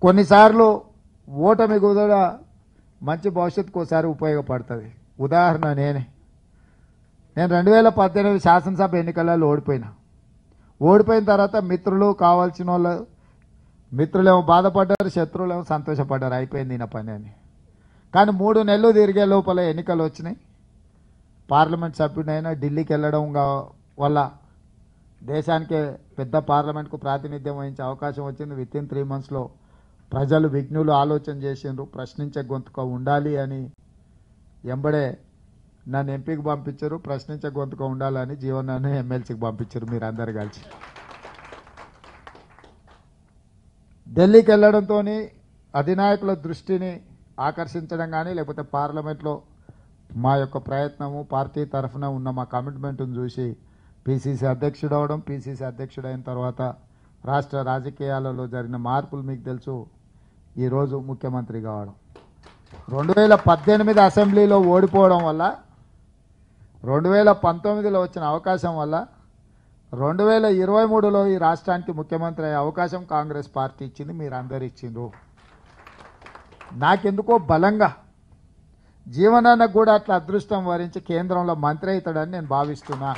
కొన్నిసార్లు ఓటమి కూడా మంచి భవిష్యత్తుకు ఒకసారి ఉపయోగపడుతుంది. ఉదాహరణ నేను 2018 శాసనసభ ఎన్నికలలో ఓడిపోయిన తర్వాత మిత్రులు కావాల్సిన వాళ్ళు మిత్రులేమో బాధపడ్డారు, శత్రువులేమో సంతోషపడ్డారు, అయిపోయింది ఈయన పని అని. కానీ 3 నెలలు తిరిగే లోపల ఎన్నికలు వచ్చినాయి. పార్లమెంట్ సభ్యుడైనా ఢిల్లీకి వెళ్ళడం వల్ల దేశానికే పెద్ద పార్లమెంట్కు ప్రాతినిధ్యం వహించే అవకాశం వచ్చింది. వితిన్ 3 monthsలో ప్రజలు విజ్ఞులు ఆలోచన చేసిండ్రు, ప్రశ్నించే గొంతుక ఉండాలి అని ఎంబడే నన్ను ఎంపీకి పంపించారు. ప్రశ్నించే గొంతుక ఉండాలని జీవనాన్ని ఎమ్మెల్సీకి పంపించారు. మీరు అందరు కలిసి ఢిల్లీకి వెళ్ళడంతో అధినాయకుల దృష్టిని ఆకర్షించడం కానీ లేకపోతే పార్లమెంట్లో మా యొక్క ప్రయత్నము పార్టీ తరఫున ఉన్న మా కమిట్మెంట్ను చూసి పిసిసి అధ్యక్షుడు అవడం, పిసిసి అధ్యక్షుడు అయిన తర్వాత రాష్ట్ర రాజకీయాలలో జరిగిన మార్పులు మీకు తెలుసు. ఈరోజు ముఖ్యమంత్రి కావడం, 2018 అసెంబ్లీలో ఓడిపోవడం వల్ల 2019లో వచ్చిన అవకాశం వల్ల 2023లో ఈ రాష్ట్రానికి ముఖ్యమంత్రి అయ్యే అవకాశం కాంగ్రెస్ పార్టీ ఇచ్చింది, మీరు అందరు ఇచ్చిండ్రు. నాకెందుకో బలంగా జీవనానికి కూడా అట్లా అదృష్టం వరించి కేంద్రంలో మంత్రి అవుతాడని నేను భావిస్తున్నా.